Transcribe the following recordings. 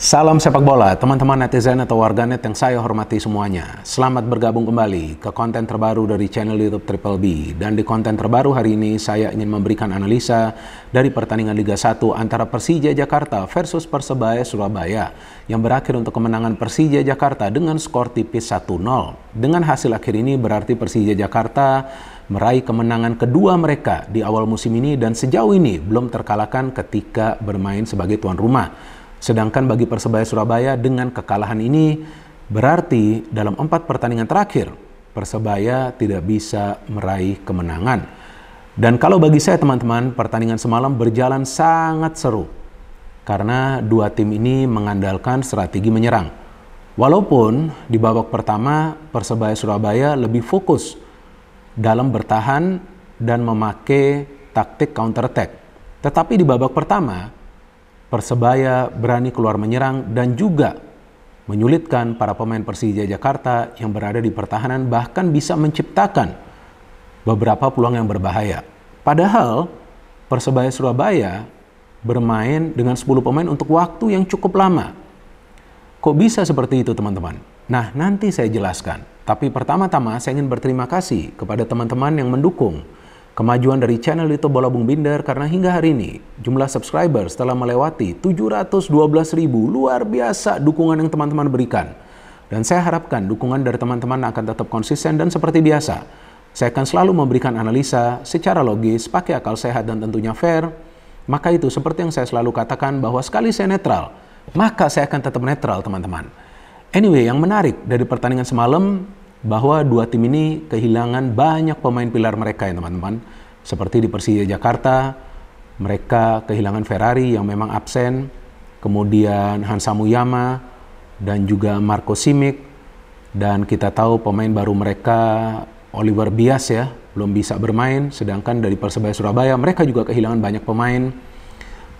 Salam sepak bola, teman-teman netizen atau warganet yang saya hormati semuanya. Selamat bergabung kembali ke konten terbaru dari channel YouTube Triple B. Dan di konten terbaru hari ini saya ingin memberikan analisa dari pertandingan Liga 1 antara Persija Jakarta versus Persebaya Surabaya yang berakhir untuk kemenangan Persija Jakarta dengan skor tipis 1-0. Dengan hasil akhir ini berarti Persija Jakarta meraih kemenangan kedua mereka di awal musim ini dan sejauh ini belum terkalahkan ketika bermain sebagai tuan rumah. Sedangkan bagi Persebaya Surabaya dengan kekalahan ini berarti dalam 4 pertandingan terakhir Persebaya tidak bisa meraih kemenangan. Dan kalau bagi saya teman-teman, pertandingan semalam berjalan sangat seru karena dua tim ini mengandalkan strategi menyerang. Walaupun di babak pertama Persebaya Surabaya lebih fokus dalam bertahan dan memakai taktik counter attack. Tetapi di babak pertama Persebaya berani keluar menyerang dan juga menyulitkan para pemain Persija Jakarta yang berada di pertahanan, bahkan bisa menciptakan beberapa peluang yang berbahaya. Padahal Persebaya Surabaya bermain dengan 10 pemain untuk waktu yang cukup lama. Kok bisa seperti itu teman-teman? Nah, nanti saya jelaskan. Tapi pertama-tama saya ingin berterima kasih kepada teman-teman yang mendukung kemajuan dari channel YouTube Bola Bung Binder karena hingga hari ini jumlah subscriber telah melewati 712.000. Luar biasa dukungan yang teman-teman berikan. Dan saya harapkan dukungan dari teman-teman akan tetap konsisten dan seperti biasa. Saya akan selalu memberikan analisa secara logis, pakai akal sehat dan tentunya fair. Maka itu seperti yang saya selalu katakan bahwa sekali saya netral, maka saya akan tetap netral teman-teman. Anyway, yang menarik dari pertandingan semalam bahwa dua tim ini kehilangan banyak pemain pilar mereka ya teman-teman. Seperti di Persija Jakarta, mereka kehilangan Ferrari yang memang absen, kemudian Hansa Muyama dan juga Marco Simic, dan kita tahu pemain baru mereka Oliver Bias ya, belum bisa bermain. Sedangkan dari Persebaya Surabaya mereka juga kehilangan banyak pemain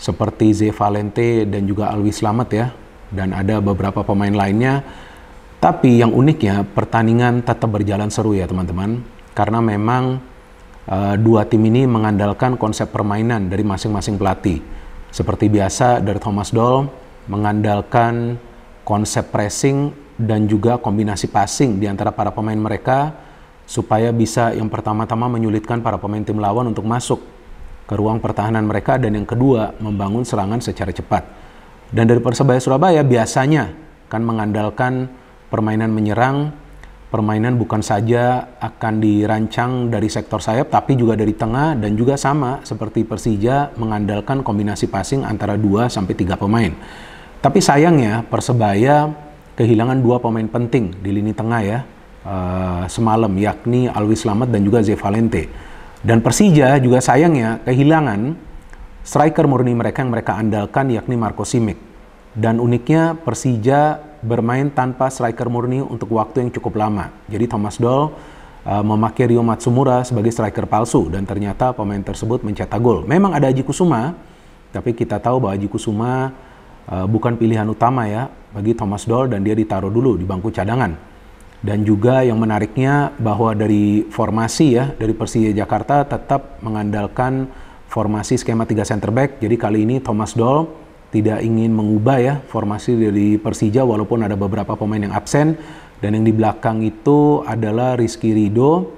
seperti Ze Valente dan juga Alwi Slamet ya, dan ada beberapa pemain lainnya. Tapi yang uniknya pertandingan tetap berjalan seru ya teman-teman, karena memang dua tim ini mengandalkan konsep permainan dari masing-masing pelatih. Seperti biasa dari Thomas Doll mengandalkan konsep pressing dan juga kombinasi passing di antara para pemain mereka supaya bisa yang pertama-tama menyulitkan para pemain tim lawan untuk masuk ke ruang pertahanan mereka, dan yang kedua membangun serangan secara cepat. Dan dari Persebaya Surabaya biasanya kan mengandalkan permainan menyerang, permainan bukan saja akan dirancang dari sektor sayap, tapi juga dari tengah, dan juga sama seperti Persija mengandalkan kombinasi passing antara 2-3 pemain. Tapi sayangnya Persebaya kehilangan 2 pemain penting di lini tengah ya semalam, yakni Alwi Slamet dan juga Ze Valente. Dan Persija juga sayangnya kehilangan striker murni mereka yang mereka andalkan, yakni Marco Simic. Dan uniknya Persija bermain tanpa striker murni untuk waktu yang cukup lama. Jadi Thomas Doll memakai Rio Matsumura sebagai striker palsu, dan ternyata pemain tersebut mencetak gol. Memang ada Aji Kusuma, tapi kita tahu bahwa Aji Kusuma bukan pilihan utama ya bagi Thomas Doll, dan dia ditaruh dulu di bangku cadangan. Dan juga yang menariknya bahwa dari formasi ya dari Persija Jakarta tetap mengandalkan formasi skema 3 center back. Jadi kali ini Thomas Doll tidak ingin mengubah ya formasi dari Persija walaupun ada beberapa pemain yang absen, dan yang di belakang itu adalah Rizky Ridho,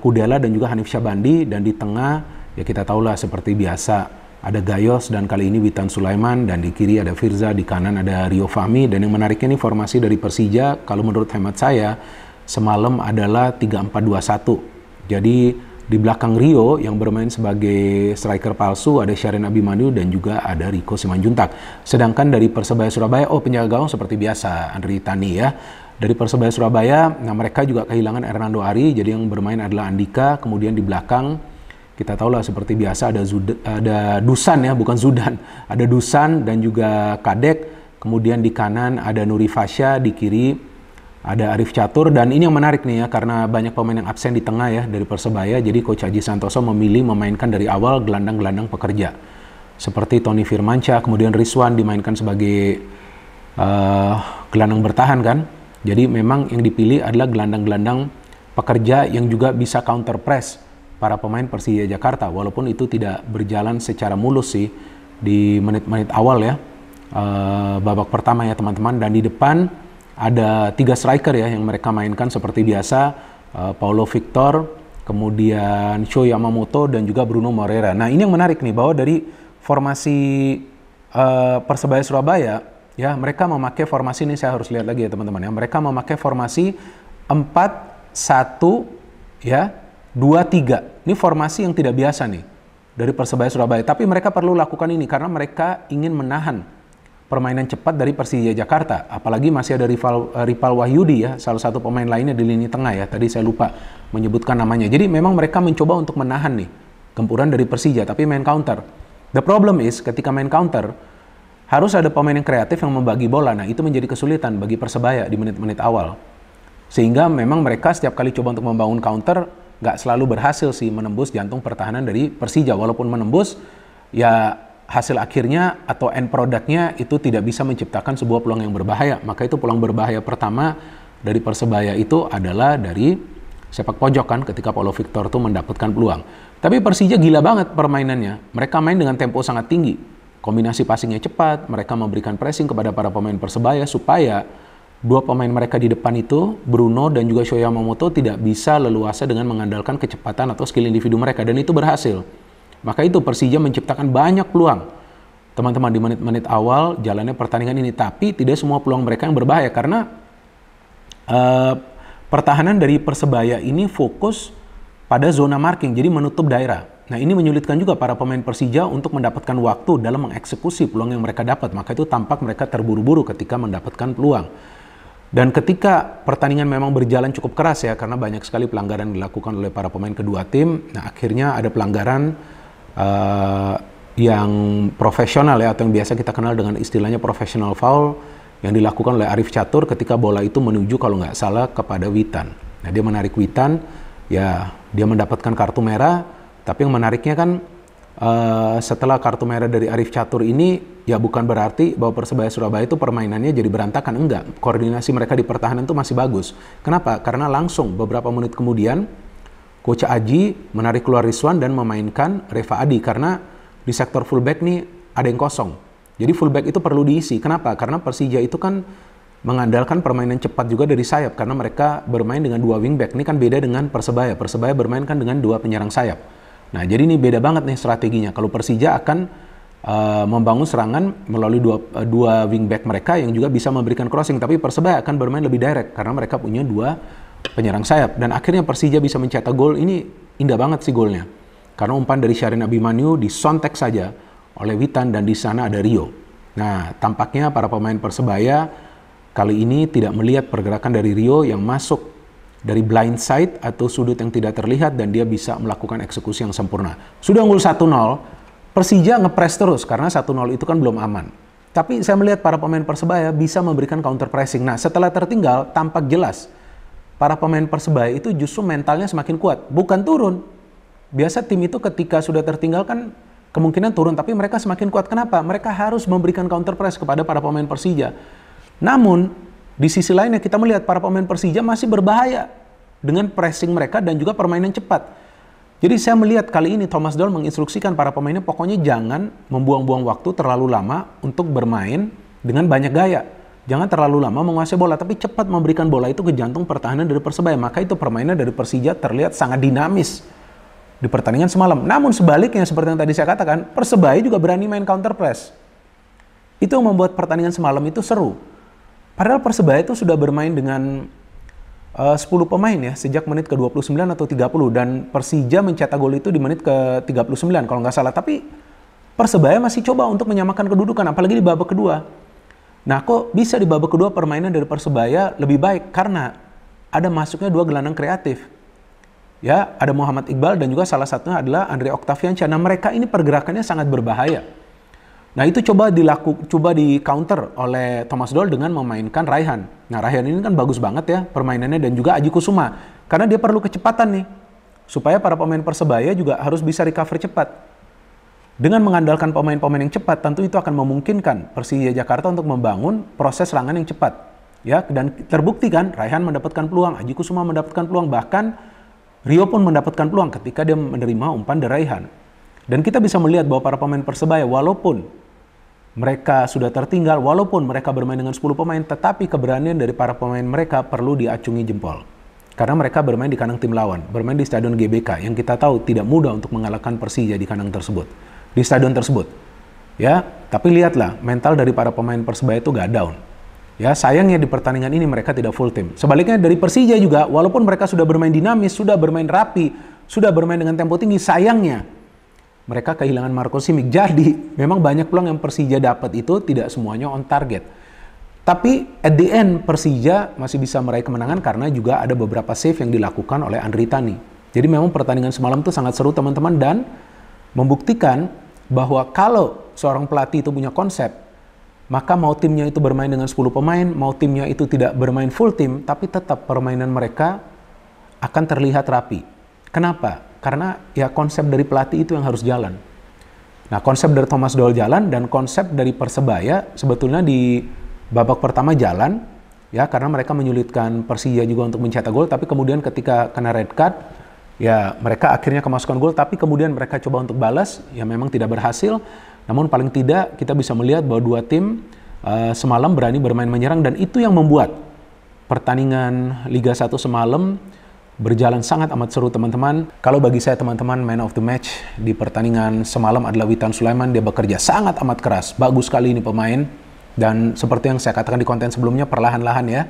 Kudela dan juga Hanif Syabandi, dan di tengah ya kita tahulah seperti biasa ada Gayos dan kali ini Witan Sulaiman, dan di kiri ada Firza, di kanan ada Rio Fahmi. Dan yang menariknya ini formasi dari Persija kalau menurut hemat saya semalam adalah 3-4-2-1. Jadi di belakang Rio yang bermain sebagai striker palsu ada Syahrin Abimanyu dan juga ada Rico Simanjuntak. Sedangkan dari Persebaya Surabaya, penjaga gawang seperti biasa Andri Tani ya. Dari Persebaya Surabaya, nah mereka juga kehilangan Hernando Ari, jadi yang bermain adalah Andika. Kemudian di belakang kita tahulah seperti biasa ada Dusan ya, bukan Zudan. Ada Dusan dan juga Kadek. Kemudian di kanan ada Nuri Fasya, di kiri ada Arif Catur. Dan ini yang menarik nih ya, karena banyak pemain yang absen di tengah ya dari Persebaya, jadi Coach Aji Santoso memilih memainkan dari awal gelandang-gelandang pekerja seperti Tony Firmansyah, kemudian Rizwan dimainkan sebagai gelandang bertahan kan. Jadi memang yang dipilih adalah gelandang-gelandang pekerja yang juga bisa counter press para pemain Persija Jakarta, walaupun itu tidak berjalan secara mulus sih di menit-menit awal ya. babak pertama ya teman-teman. Dan di depan ada 3 striker ya yang mereka mainkan seperti biasa, Paulo Victor, kemudian Sho Yamamoto dan juga Bruno Moreira. Nah, ini yang menarik nih, bahwa dari formasi Persebaya Surabaya ya, mereka memakai formasi ini, saya harus lihat lagi ya teman-teman ya. Mereka memakai formasi 4-1 ya, 2-3. Ini formasi yang tidak biasa nih dari Persebaya Surabaya, tapi mereka perlu lakukan ini karena mereka ingin menahan permainan cepat dari Persija Jakarta. Apalagi masih ada Ripal Wahyudi ya, salah satu pemain lainnya di lini tengah ya. Tadi saya lupa menyebutkan namanya. Jadi memang mereka mencoba untuk menahan nih gempuran dari Persija, tapi main counter. The problem is ketika main counter harus ada pemain yang kreatif yang membagi bola. Nah, itu menjadi kesulitan bagi Persebaya di menit-menit awal. Sehingga memang mereka setiap kali coba untuk membangun counter nggak selalu berhasil sih menembus jantung pertahanan dari Persija. Walaupun menembus, ya hasil akhirnya atau end produknya itu tidak bisa menciptakan sebuah peluang yang berbahaya. Maka itu peluang berbahaya pertama dari Persebaya itu adalah dari sepak pojok kan, ketika Paulo Victor tuh mendapatkan peluang. Tapi Persija gila banget permainannya. Mereka main dengan tempo sangat tinggi. Kombinasi passingnya cepat, mereka memberikan pressing kepada para pemain Persebaya supaya 2 pemain mereka di depan itu, Bruno dan juga Sho Yamamoto, tidak bisa leluasa dengan mengandalkan kecepatan atau skill individu mereka, dan itu berhasil. Maka itu Persija menciptakan banyak peluang teman-teman di menit-menit awal jalannya pertandingan ini, tapi tidak semua peluang mereka yang berbahaya karena pertahanan dari Persebaya ini fokus pada zona marking, jadi menutup daerah. Nah, ini menyulitkan juga para pemain Persija untuk mendapatkan waktu dalam mengeksekusi peluang yang mereka dapat. Maka itu tampak mereka terburu-buru ketika mendapatkan peluang. Dan ketika pertandingan memang berjalan cukup keras ya, karena banyak sekali pelanggaran dilakukan oleh para pemain kedua tim. Nah, akhirnya ada pelanggaran yang profesional ya, atau yang biasa kita kenal dengan istilahnya professional foul, yang dilakukan oleh Arif Catur ketika bola itu menuju kalau nggak salah kepada Witan. Nah, dia menarik Witan, ya dia mendapatkan kartu merah. Tapi yang menariknya kan setelah kartu merah dari Arif Catur ini, ya bukan berarti bahwa Persebaya Surabaya itu permainannya jadi berantakan. Enggak, koordinasi mereka di pertahanan itu masih bagus. Kenapa? Karena langsung beberapa menit kemudian Coach Aji menarik keluar Rizwan dan memainkan Reva Adi, karena di sektor fullback nih ada yang kosong. Jadi fullback itu perlu diisi. Kenapa? Karena Persija itu kan mengandalkan permainan cepat juga dari sayap, karena mereka bermain dengan 2 wingback. Ini kan beda dengan Persebaya. Persebaya bermain kan dengan 2 penyerang sayap. Nah, jadi ini beda banget nih strateginya. Kalau Persija akan membangun serangan melalui dua wingback mereka yang juga bisa memberikan crossing, tapi Persebaya akan bermain lebih direct karena mereka punya 2 penyerang sayap. Dan akhirnya Persija bisa mencetak gol. Ini indah banget sih golnya, karena umpan dari Syahrin Abimanyu disontek saja oleh Witan dan di sana ada Rio. Nah, tampaknya para pemain Persebaya kali ini tidak melihat pergerakan dari Rio yang masuk dari blind side atau sudut yang tidak terlihat, dan dia bisa melakukan eksekusi yang sempurna. Sudah unggul 1-0, Persija ngepres terus karena 1-0 itu kan belum aman. Tapi saya melihat para pemain Persebaya bisa memberikan counter pressing. Nah, setelah tertinggal tampak jelas para pemain Persebaya itu justru mentalnya semakin kuat, bukan turun. Biasa tim itu ketika sudah tertinggal kan kemungkinan turun, tapi mereka semakin kuat. Kenapa? Mereka harus memberikan counter press kepada para pemain Persija. Namun di sisi lainnya kita melihat para pemain Persija masih berbahaya dengan pressing mereka dan juga permainan cepat. Jadi saya melihat kali ini Thomas Doll menginstruksikan para pemainnya pokoknya jangan membuang-buang waktu terlalu lama untuk bermain dengan banyak gaya. Jangan terlalu lama menguasai bola, tapi cepat memberikan bola itu ke jantung pertahanan dari Persebaya. Maka itu permainan dari Persija terlihat sangat dinamis di pertandingan semalam. Namun sebaliknya seperti yang tadi saya katakan, Persebaya juga berani main counter press. Itu yang membuat pertandingan semalam itu seru. Padahal Persebaya itu sudah bermain dengan 10 pemain ya sejak menit ke-29 atau 30, dan Persija mencetak gol itu di menit ke-39 kalau nggak salah. Tapi Persebaya masih coba untuk menyamakan kedudukan, apalagi di babak kedua. Nah, kok bisa di babak kedua permainan dari Persebaya lebih baik? Karena ada masuknya 2 gelandang kreatif. Ya, ada Muhammad Iqbal dan juga salah satunya adalah Andre Octaviansyah. Nah, mereka ini pergerakannya sangat berbahaya. Nah, itu coba di counter oleh Thomas Doll dengan memainkan Raihan. Nah, Raihan ini kan bagus banget ya permainannya, dan juga Aji Kusuma. Karena dia perlu kecepatan nih, supaya para pemain Persebaya juga harus bisa recover cepat. Dengan mengandalkan pemain-pemain yang cepat, tentu itu akan memungkinkan Persija Jakarta untuk membangun proses serangan yang cepat. Ya, dan terbukti kan, Raihan mendapatkan peluang, Aji Kusuma mendapatkan peluang, bahkan Rio pun mendapatkan peluang ketika dia menerima umpan dari Raihan. Dan kita bisa melihat bahwa para pemain Persebaya, walaupun mereka sudah tertinggal, walaupun mereka bermain dengan 10 pemain, tetapi keberanian dari para pemain mereka perlu diacungi jempol. Karena mereka bermain di kandang tim lawan, bermain di Stadion GBK, yang kita tahu tidak mudah untuk mengalahkan Persija di kandang tersebut, di stadion tersebut. Ya, tapi lihatlah, mental dari para pemain Persebaya itu gak down. Ya, sayangnya di pertandingan ini mereka tidak full tim. Sebaliknya dari Persija juga, walaupun mereka sudah bermain dinamis, sudah bermain rapi, sudah bermain dengan tempo tinggi, sayangnya mereka kehilangan Marco Simic. Jadi, memang banyak peluang yang Persija dapat itu tidak semuanya on target. Tapi, at the end, Persija masih bisa meraih kemenangan karena juga ada beberapa save yang dilakukan oleh Andri Tani. Jadi, memang pertandingan semalam itu sangat seru, teman-teman, dan membuktikan bahwa kalau seorang pelatih itu punya konsep, maka mau timnya itu bermain dengan 10 pemain, mau timnya itu tidak bermain full tim, tapi tetap permainan mereka akan terlihat rapi. Kenapa? Karena ya konsep dari pelatih itu yang harus jalan. Nah, konsep dari Thomas Doll jalan, dan konsep dari Persebaya sebetulnya di babak pertama jalan, ya, karena mereka menyulitkan Persija juga untuk mencetak gol, tapi kemudian ketika kena red card, ya mereka akhirnya kemasukan gol, tapi kemudian mereka coba untuk balas, ya memang tidak berhasil. Namun paling tidak kita bisa melihat bahwa dua tim semalam berani bermain menyerang, dan itu yang membuat pertandingan Liga 1 semalam berjalan sangat amat seru, teman-teman. Kalau bagi saya, teman-teman, man of the match di pertandingan semalam adalah Witan Sulaiman. Dia bekerja sangat amat keras, bagus sekali ini pemain, dan seperti yang saya katakan di konten sebelumnya, perlahan-lahan ya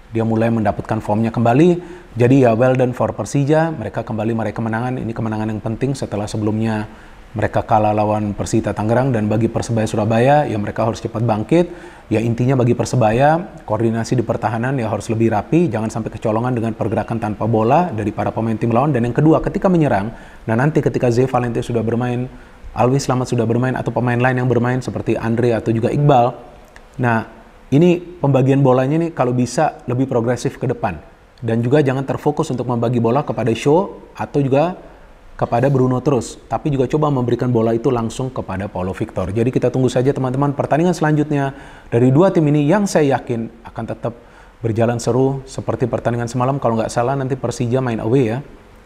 dia mulai mendapatkan formnya kembali. Jadi ya well done for Persija, mereka kembali meraih kemenangan. Ini kemenangan yang penting setelah sebelumnya mereka kalah lawan Persita Tangerang, dan bagi Persebaya Surabaya ya mereka harus cepat bangkit. Ya intinya bagi Persebaya, koordinasi di pertahanan ya harus lebih rapi, jangan sampai kecolongan dengan pergerakan tanpa bola dari para pemain tim lawan. Dan yang kedua, ketika menyerang, nah nanti ketika Zé Valente sudah bermain, Alwi Slamet sudah bermain, atau pemain lain yang bermain seperti Andre atau juga Iqbal, nah ini pembagian bolanya nih kalau bisa lebih progresif ke depan. Dan juga jangan terfokus untuk membagi bola kepada Shaw atau juga kepada Bruno terus, tapi juga coba memberikan bola itu langsung kepada Paulo Victor. Jadi kita tunggu saja, teman-teman, pertandingan selanjutnya dari dua tim ini yang saya yakin akan tetap berjalan seru seperti pertandingan semalam. Kalau nggak salah nanti Persija main away ya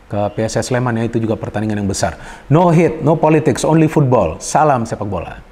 ke PSS Sleman, ya itu juga pertandingan yang besar. No hate, no politics, only football. Salam sepak bola.